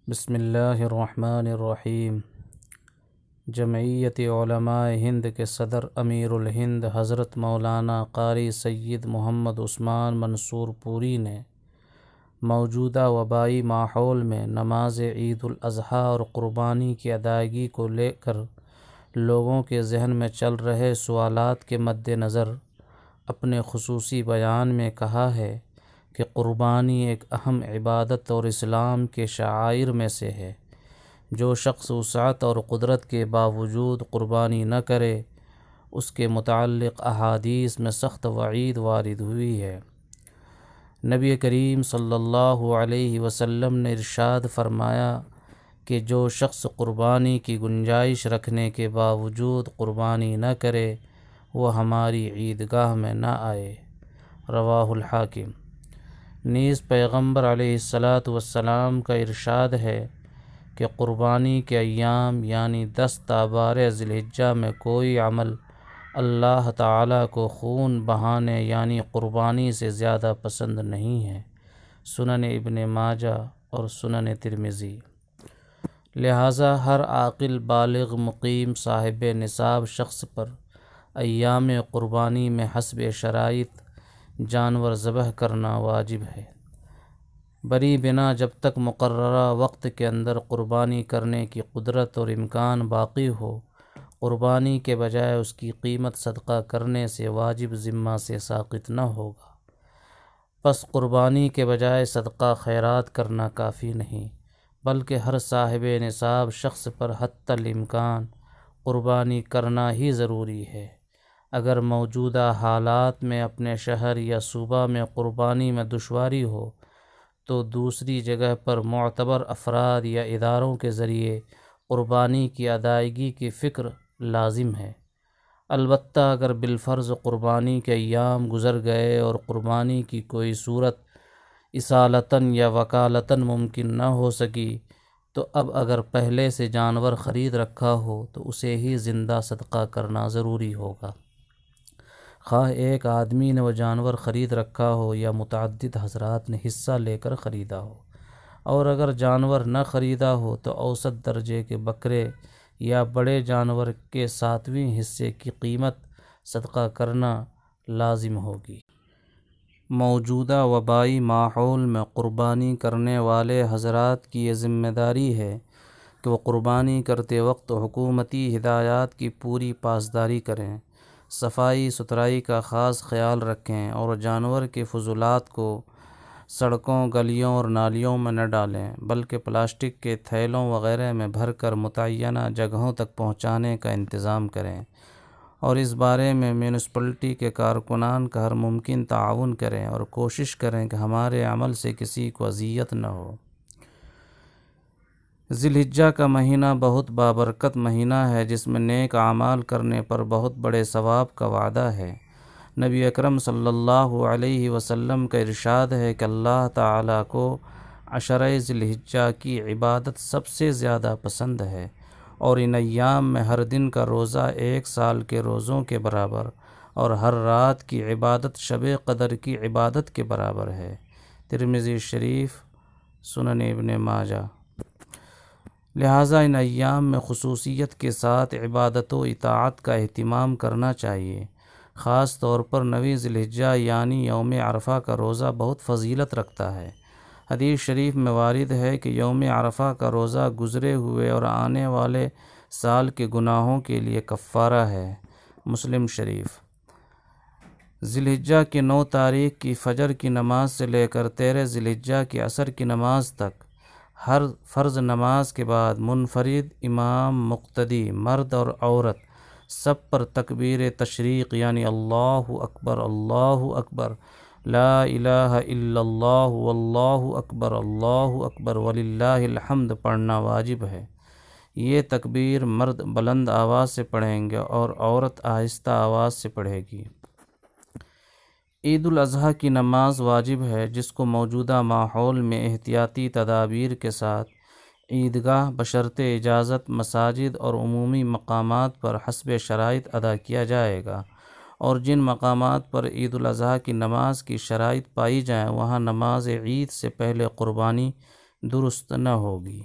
بسم اللہ الرحمن الرحیم۔ جمعیت علماء ہند کے صدر امیر الہند حضرت مولانا قاری سید محمد عثمان منصور پوری نے موجودہ وبائی ماحول میں نماز عید الاضحیٰ اور قربانی کی ادائیگی کو لے کر لوگوں کے ذہن میں چل رہے سوالات کے مد نظر اپنے خصوصی بیان میں کہا ہے کہ قربانی ایک اہم عبادت اور اسلام کے شعائر میں سے ہے۔ جو شخص وسعت اور قدرت کے باوجود قربانی نہ کرے اس کے متعلق احادیث میں سخت وعید وارد ہوئی ہے۔ نبی کریم صلی اللہ علیہ وسلم نے ارشاد فرمایا کہ جو شخص قربانی کی گنجائش رکھنے کے باوجود قربانی نہ کرے وہ ہماری عیدگاہ میں نہ آئے۔ رواہ الحاکم۔ نیز پیغمبر علیہ السلام کا ارشاد ہے کہ قربانی کے ایام یعنی 10 تابار ذی الحجہ میں کوئی عمل اللہ تعالیٰ کو خون بہانے یعنی قربانی سے زیادہ پسند نہیں ہے۔ سنن ابن ماجہ اور سنن ترمذی۔ لہٰذا ہر عاقل بالغ مقیم صاحب نصاب شخص پر ایام قربانی میں حسب شرائط جانور ذبح کرنا واجب ہے، بری بنا جب تک مقررہ وقت کے اندر قربانی کرنے کی قدرت اور امکان باقی ہو، قربانی کے بجائے اس کی قیمت صدقہ کرنے سے واجب ذمہ سے ساقط نہ ہوگا۔ پس قربانی کے بجائے صدقہ خیرات کرنا کافی نہیں، بلکہ ہر صاحب نصاب شخص پر حتی الامکان قربانی کرنا ہی ضروری ہے۔ اگر موجودہ حالات میں اپنے شہر یا صوبہ میں قربانی میں دشواری ہو تو دوسری جگہ پر معتبر افراد یا اداروں کے ذریعے قربانی کی ادائیگی کی فکر لازم ہے۔ البتہ اگر بالفرض قربانی کے ایام گزر گئے اور قربانی کی کوئی صورت اصالتاً یا وکالتاً ممکن نہ ہو سکی تو اب اگر پہلے سے جانور خرید رکھا ہو تو اسے ہی زندہ صدقہ کرنا ضروری ہوگا، خواہ ایک آدمی نے وہ جانور خرید رکھا ہو یا متعدد حضرات نے حصہ لے کر خریدا ہو، اور اگر جانور نہ خریدا ہو تو اوسط درجے کے بکرے یا بڑے جانور کے 7ویں حصے کی قیمت صدقہ کرنا لازم ہوگی۔ موجودہ وبائی ماحول میں قربانی کرنے والے حضرات کی یہ ذمہ داری ہے کہ وہ قربانی کرتے وقت حکومتی ہدایات کی پوری پاسداری کریں، صفائی ستھرائی کا خاص خیال رکھیں اور جانور کے فضلات کو سڑکوں، گلیوں اور نالیوں میں نہ ڈالیں، بلکہ پلاسٹک کے تھیلوں وغیرہ میں بھر کر متعینہ جگہوں تک پہنچانے کا انتظام کریں، اور اس بارے میں میونسپلٹی کے کارکنان کا ہر ممکن تعاون کریں اور کوشش کریں کہ ہمارے عمل سے کسی کو اذیت نہ ہو۔ ذی الحجہ کا مہینہ بہت بابرکت مہینہ ہے جس میں نیک اعمال کرنے پر بہت بڑے ثواب کا وعدہ ہے۔ نبی اکرم صلی اللہ علیہ وسلم کا ارشاد ہے کہ اللہ تعالیٰ کو عشرہ ذی الحجہ کی عبادت سب سے زیادہ پسند ہے، اور ان ایام میں ہر دن کا روزہ 1 سال کے روزوں کے برابر اور ہر رات کی عبادت شب قدر کی عبادت کے برابر ہے۔ ترمذی شریف، سنن ابن ماجہ۔ لہٰذا ان ایام میں خصوصیت کے ساتھ عبادت و اطاعت کا اہتمام کرنا چاہیے۔ خاص طور پر 9 ذی الحجہ یعنی یوم عرفہ کا روزہ بہت فضیلت رکھتا ہے۔ حدیث شریف میں وارد ہے کہ یوم عرفہ کا روزہ گزرے ہوئے اور آنے والے سال کے گناہوں کے لیے کفارہ ہے۔ مسلم شریف۔ ذی الحجہ کی 9 تاریخ کی فجر کی نماز سے لے کر 13 ذی الحجہ کی عصر کی نماز تک ہر فرض نماز کے بعد منفرد، امام، مقتدی، مرد اور عورت سب پر تکبیر تشریق یعنی اللہ اکبر اللہ اکبر، لا الہ الا اللہ واللہ اکبر وللہ الحمد پڑھنا واجب ہے۔ یہ تکبیر مرد بلند آواز سے پڑھیں گے اور عورت آہستہ آواز سے پڑھے گی۔ عید الاضحیٰ کی نماز واجب ہے جس کو موجودہ ماحول میں احتیاطی تدابیر کے ساتھ عیدگاہ بشرط اجازت مساجد اور عمومی مقامات پر حسب شرائط ادا کیا جائے گا، اور جن مقامات پر عید الاضحیٰ کی نماز کی شرائط پائی جائیں وہاں نماز عید سے پہلے قربانی درست نہ ہوگی۔